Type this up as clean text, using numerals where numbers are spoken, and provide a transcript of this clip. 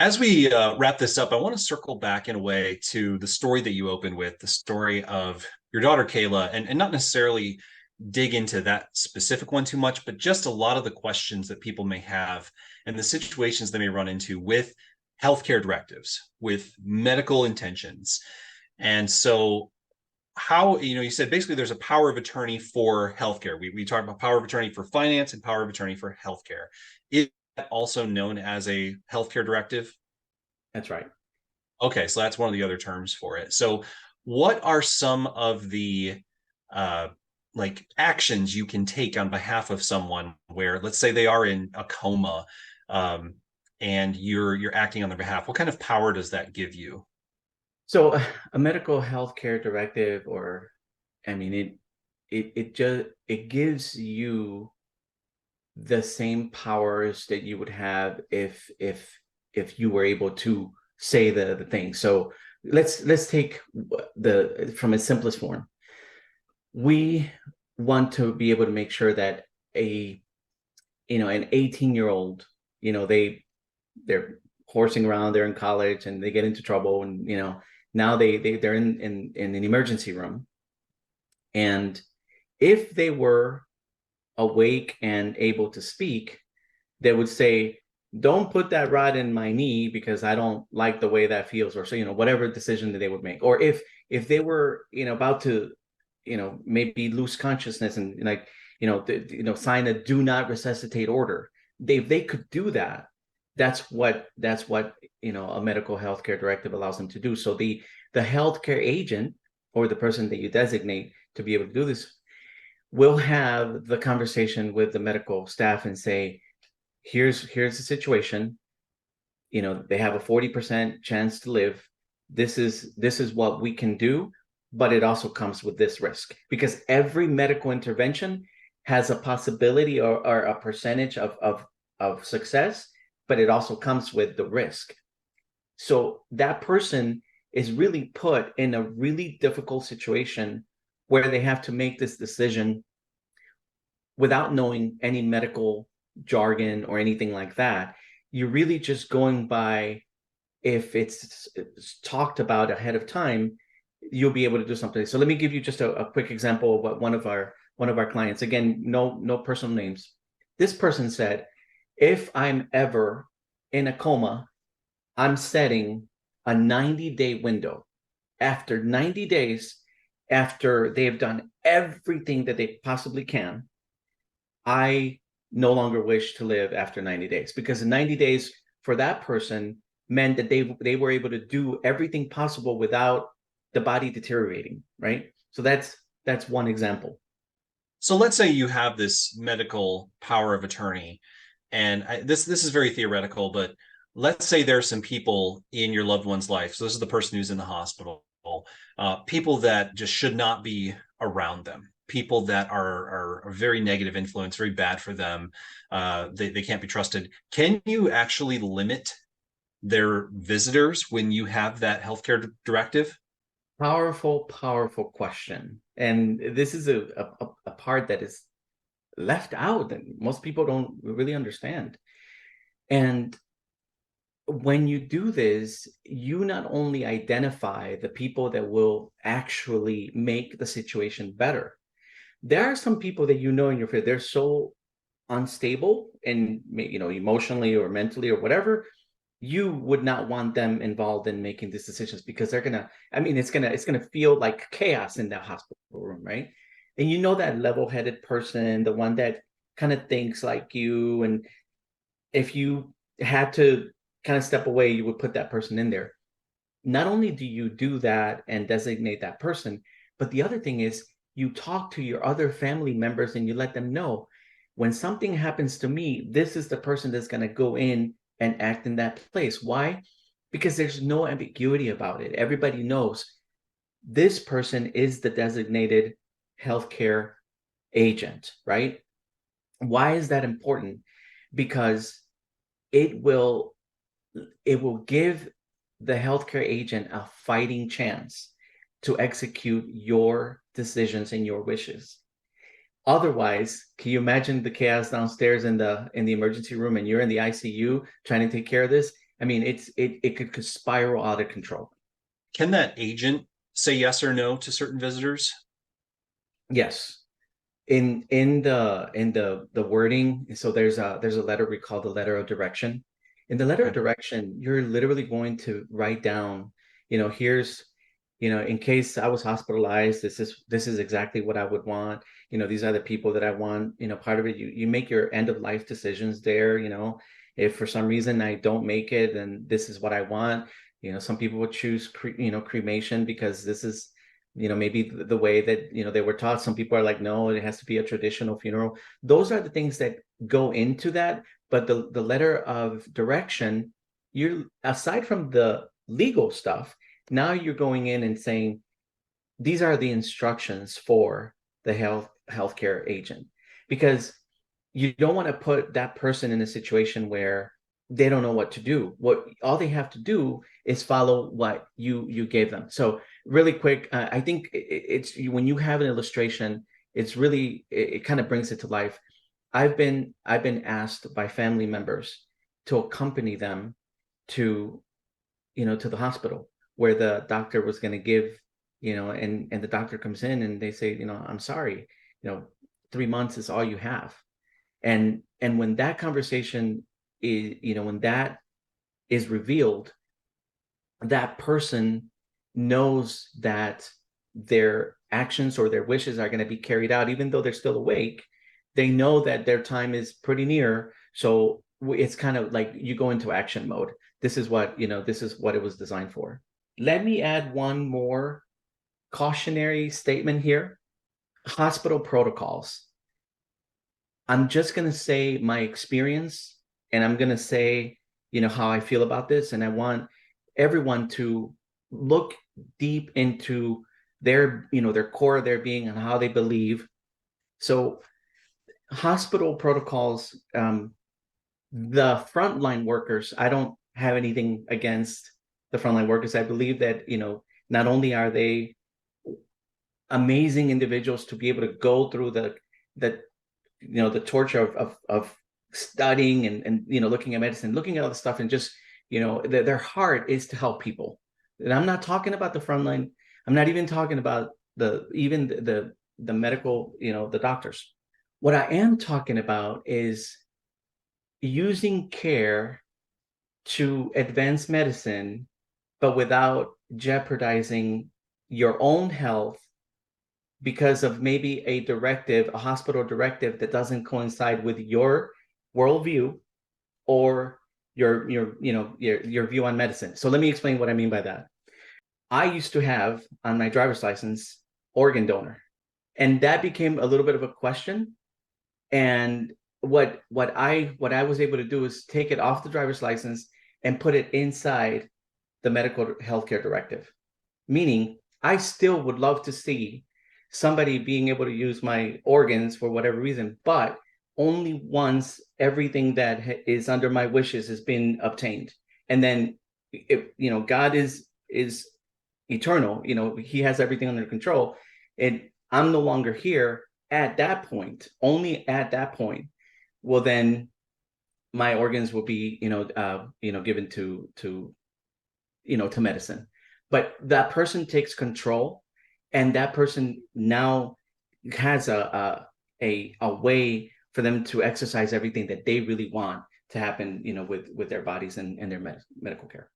As we wrap this up, I want to circle back in a way to the story that you opened with, the story of your daughter Kayla, and not necessarily dig into that specific one too much, but just a lot of the questions that people may have and the situations they may run into with healthcare directives, with medical intentions. And so, how, you said basically there's a power of attorney for healthcare. We talked about power of attorney for finance and power of attorney for healthcare. Is that also known as a healthcare directive? That's right. Okay, so that's one of the other terms for it. So, what are some of the uh, like actions you can take on behalf of someone where, let's say, they are in a coma, um, and you're acting on their behalf? What kind of power does that give you? So a medical healthcare directive, or I mean, it gives you the same powers that you would have if you were able to say the thing. So let's take the from its simplest form. We want to be able to make sure that a an 18-year-old, they're horsing around, they're in college and they get into trouble, and now they're in an emergency room, and if they were awake and able to speak, they would say, don't put that rod in my knee because I don't like the way that feels, or so, whatever decision that they would make. Or if they were, about to, maybe lose consciousness, and like, sign a do not resuscitate order. They could do that. That's what a medical healthcare directive allows them to do. So the healthcare agent, or the person that you designate to be able to do this, will have the conversation with the medical staff and say, here's the situation. They have a 40% chance to live. This is what we can do, but it also comes with this risk, because every medical intervention has a possibility, or a percentage of success, but it also comes with the risk. So that person is really put in a really difficult situation where they have to make this decision without knowing any medical jargon or anything like that. You're really just going by, if it's talked about ahead of time, you'll be able to do something. So let me give you just a quick example of what one of our clients, again, no personal names. This person said, if I'm ever in a coma, I'm setting a 90-day window. After 90 days, after they've done everything that they possibly can, I no longer wish to live after 90 days, because the 90 days for that person meant that they were able to do everything possible without the body deteriorating, right? So that's one example. So, let's say you have this medical power of attorney, and this is very theoretical, but let's say there's some people in your loved one's life. So, this is the person who's in the hospital, people that just should not be around them, people that are a very negative influence, very bad for them. They can't be trusted. Can you actually limit their visitors when you have that healthcare directive? Powerful, powerful question. And this is a part that is left out and most people don't really understand. And when you do this, you not only identify the people that will actually make the situation better. There are some people that in your field, they're so unstable, and emotionally or mentally or whatever, you would not want them involved in making these decisions, because they're gonna, I mean, it's gonna feel like chaos in that hospital room, right? And that level-headed person, the one that kind of thinks like you, and if you had to kind of step away, you would put that person in there. Not only do you do that and designate that person, but the other thing is, you talk to your other family members and you let them know, when something happens to me, this is the person that's going to go in and act in that place. Why? Because there's no ambiguity about it. Everybody knows this person is the designated healthcare agent, right? Why is that important? Because it will it will give the healthcare agent a fighting chance to execute your decisions and your wishes. Otherwise, can you imagine the chaos downstairs in the emergency room, and you're in the ICU trying to take care of this? I mean, it could spiral out of control. Can that agent say yes or no to certain visitors? Yes. In the wording, so there's a letter we call the letter of direction. In the letter of Okay. direction, you're literally going to write down, here's, in case I was hospitalized, this is exactly what I would want. These are the people that I want. Part of it, you make your end of life decisions there. If for some reason I don't make it, then this is what I want. Some people would choose cremation because this is maybe the way that they were taught. Some people are like, no, it has to be a traditional funeral. Those are the things that go into that. But the letter of direction, you're, aside from the legal stuff, now you're going in and saying these are the instructions for the healthcare agent, because you don't want to put that person in a situation where they don't know what to do. What all they have to do is follow what you gave them. So really quick, I think it's when you have an illustration, it's really it kind of brings it to life. I've been asked by family members to accompany them to to the hospital where the doctor was going to give, and the doctor comes in and they say, I'm sorry, 3 months is all you have. And when that conversation is, when that is revealed, that person knows that their actions or their wishes are going to be carried out, even though they're still awake. They know that their time is pretty near. So it's kind of like you go into action mode. This is what it was designed for. Let me add one more cautionary statement here. Hospital protocols. I'm just going to say my experience, and I'm going to say, how I feel about this. And I want everyone to look deep into their core of their being and how they believe. So hospital protocols, the frontline workers, I don't have anything against the frontline workers. I believe that, not only are they amazing individuals to be able to go through the the torture of studying and looking at medicine, looking at all the stuff, and just their heart is to help people. And I'm not talking about the front line. I'm not even talking about the medical, the doctors. What I am talking about is using care to advance medicine, but without jeopardizing your own health because of maybe a hospital directive that doesn't coincide with your worldview or your view on medicine. So let me explain what I mean by that. I used to have on my driver's license organ donor, and that became a little bit of a question. And what I was able to do is take it off the driver's license and put it inside the medical healthcare directive, meaning I still would love to see somebody being able to use my organs for whatever reason, but only once everything that is under my wishes has been obtained. And then, if God is eternal, He has everything under control, and I'm no longer here at that point. Only at that point will then my organs will be given to medicine. But that person takes control, and that person now has a way for them to exercise everything that they really want to happen, with their bodies and their medical care.